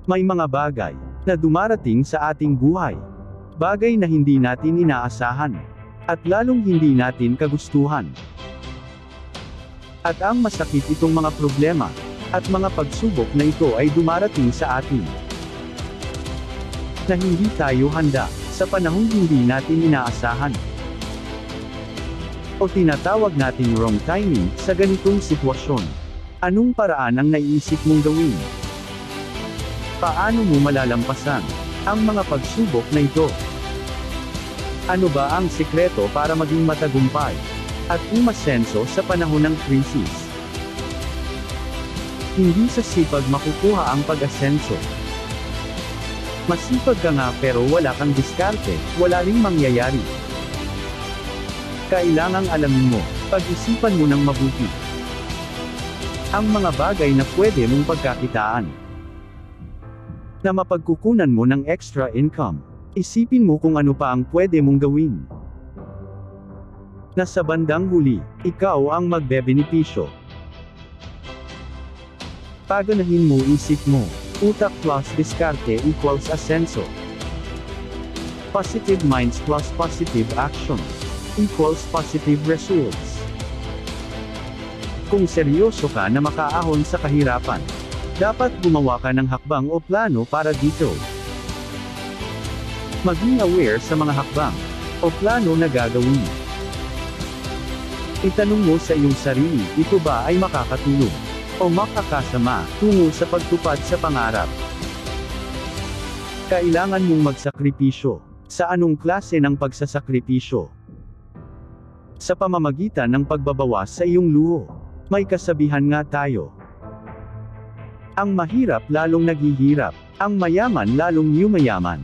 May mga bagay na dumarating sa ating buhay. Bagay na hindi natin inaasahan. At lalong hindi natin kagustuhan. At ang masakit itong mga problema at mga pagsubok na ito ay dumarating sa atin. Na hindi tayo handa sa panahong hindi natin inaasahan. O tinatawag nating wrong timing sa ganitong sitwasyon. Anong paraan ang naiisip mong gawin? Paano mo malalampasan ang mga pagsubok na ito? Ano ba ang sikreto para maging matagumpay at umasenso sa panahon ng krisis? Hindi sa sipag makukuha ang pag-asenso. Masipag ka nga pero wala kang diskarte, wala ring mangyayari. Kailangang alamin mo, pag-isipan mo ng mabuti ang mga bagay na pwede mong pagkakitaan. Na mapagkukunan mo ng extra income. Isipin mo kung ano pa ang pwede mong gawin. Na sa bandang huli, ikaw ang magbebenepisyo. Paganahin mo isip mo, utak plus diskarte equals asenso. Positive minds plus positive action equals positive results. Kung seryoso ka na makaahon sa kahirapan, dapat gumawa ka ng hakbang o plano para dito. Maging aware sa mga hakbang o plano na gagawin. Itanong mo sa iyong sarili, ito ba ay makakatulong o makakasama tungo sa pagtupad sa pangarap? Kailangan mong magsakripisyo. Sa anong klase ng pagsasakripisyo? Sa pamamagitan ng pagbabawas sa iyong luho. May kasabihan nga tayo. Ang mahirap lalong naghihirap, ang mayaman lalong yumayaman.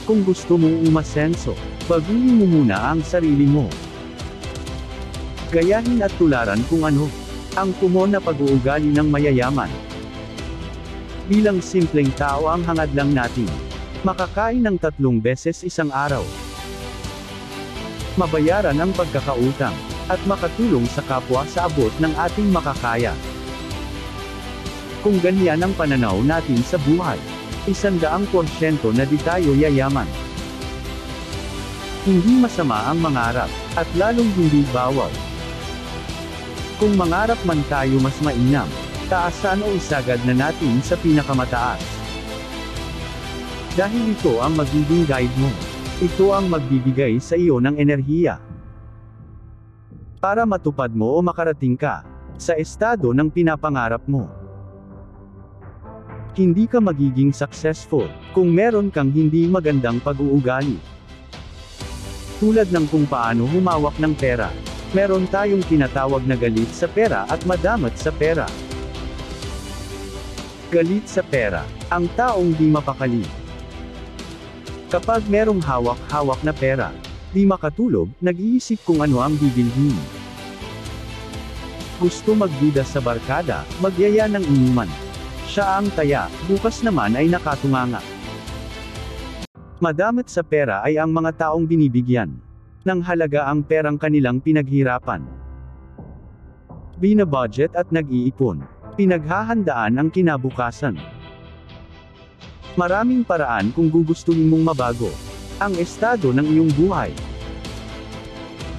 Kung gusto mong umasenso, baguhin mo muna ang sarili mo. Gayahin at tularan kung ano ang kumon na pag-uugali ng mayayaman. Bilang simpleng tao ang hangad lang natin, makakain ng 3 beses isang araw. Mabayaran ang pagkakautang, at makatulong sa kapwa sa abot ng ating makakaya. Kung ganyan ang pananaw natin sa buhay, 100% na di tayo yayaman. Hindi masama ang mangarap, at lalong hindi bawal. Kung mangarap man tayo mas mainam, taasan o isagad na natin sa pinakamataas. Dahil ito ang magiging guide mo. Ito ang magbibigay sa iyo ng enerhiya. Para matupad mo o makarating ka sa estado ng pinapangarap mo. Hindi ka magiging successful kung meron kang hindi magandang pag-uugali. Tulad ng kung paano humawak ng pera, meron tayong tinatawag na galit sa pera at madamat sa pera. Galit sa pera, ang taong di mapakali. Kapag merong hawak-hawak na pera, di makatulog, nag-iisip kung ano ang bibilhin. Gusto magbida sa barkada, magyaya ng inuman. Siya ang taya, bukas naman ay nakatunganga. Madamat sa pera ay ang mga taong binibigyan ng halaga ang perang kanilang pinaghirapan. Binabudget at nag-iipon. Pinaghahandaan ang kinabukasan. Maraming paraan kung gugustuhin mong mabago ang estado ng iyong buhay.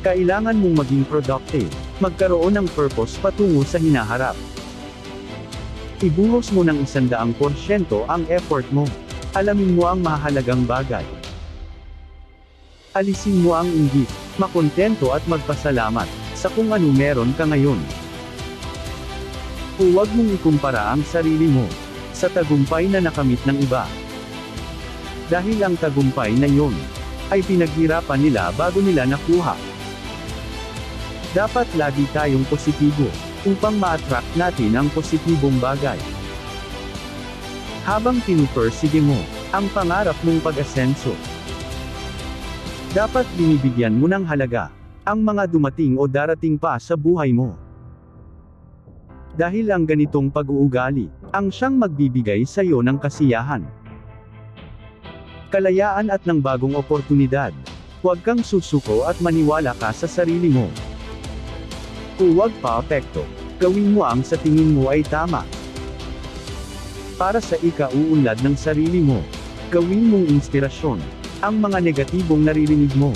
Kailangan mong maging productive, magkaroon ng purpose patungo sa hinaharap. Ibuhos mo ng 100% ang effort mo. Alamin mo ang mahalagang bagay. Alisin mo ang inggit, makontento at magpasalamat sa kung ano meron ka ngayon. Huwag mong ikumpara ang sarili mo sa tagumpay na nakamit ng iba. Dahil ang tagumpay na yon ay pinaghirapan nila bago nila nakuha. Dapat lagi tayong positibo upang ma-attract natin ang positibong bagay. Habang pinupursige mo ang pangarap mong pag-asenso, dapat binibigyan mo ng halaga ang mga dumating o darating pa sa buhay mo. Dahil ang ganitong pag-uugali ang siyang magbibigay sa iyo ng kasiyahan, kalayaan at ng bagong oportunidad. Huwag kang susuko at maniwala ka sa sarili mo. Huwag pa apekto. Gawin mo ang sa tingin mo ay tama. para sa ikauunlad ng sarili mo. Gawin mong inspirasyon ang mga negatibong naririnig mo.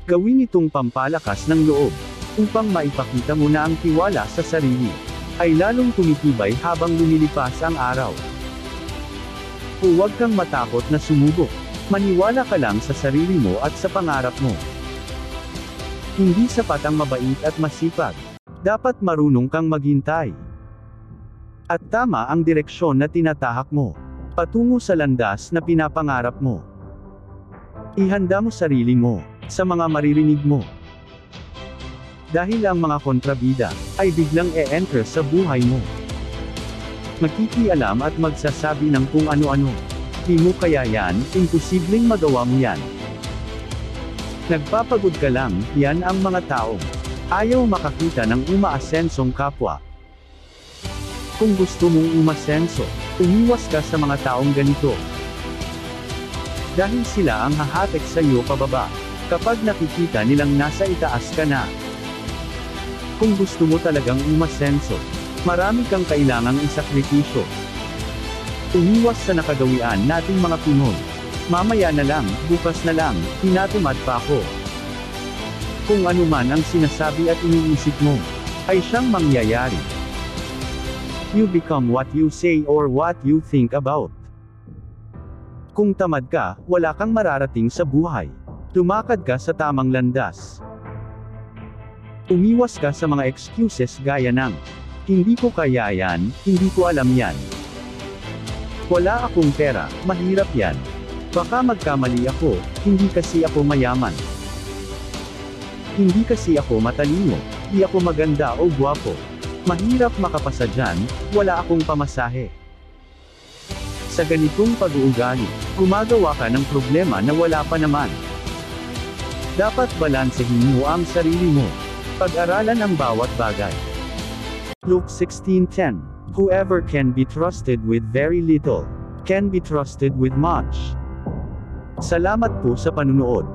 Gawin itong pampalakas ng loob, upang maipakita mo na ang tiwala sa sarili ay lalong tumitibay habang lumilipas ang araw. Huwag kang matakot na sumubok. Maniwala ka lang sa sarili mo at sa pangarap mo. Hindi sapat ang mabait at masipag. Dapat marunong kang maghintay. At tama ang direksyon na tinatahak mo, patungo sa landas na pinapangarap mo. Ihanda mo sarili mo sa mga maririnig mo. Dahil ang mga kontrabida ay biglang e-enter sa buhay mo. Makikialam at magsasabi ng kung ano-ano. Di mo kaya yan, imposibleng magawa mo yan. Nagpapagod ka lang, yan ang mga taong ayaw makakita ng umaasensong kapwa. Kung gusto mong umasenso, umiwas ka sa mga taong ganito. Dahil sila ang hahatak sa iyo pababa, kapag nakikita nilang nasa itaas ka na. Kung gusto mo talagang umasenso, marami kang kailangang isakripisyo. Umiwas sa nakagawian nating mga Pinoy. Mamaya na lang, bukas na lang, tinatamad pa ako. Kung ano man ang sinasabi at iniisip mo, ay siyang mangyayari. You become what you say or what you think about. Kung tamad ka, wala kang mararating sa buhay. Tumakad ka sa tamang landas. Umiwas ka sa mga excuses gaya ng, hindi ko kaya yan, hindi ko alam yan. Wala akong pera, mahirap yan. Baka magkamali ako, hindi kasi ako mayaman. Hindi kasi ako matalino, di ako maganda o gwapo. Mahirap makapasa dyan, wala akong pamasahe. Sa ganitong pag-uugali, gumagawa ka ng problema na wala pa naman. Dapat balansehin mo ang sarili mo. Pag-aralan ang bawat bagay. Luke 16:10. Whoever can be trusted with very little, can be trusted with much. Salamat po sa panunood.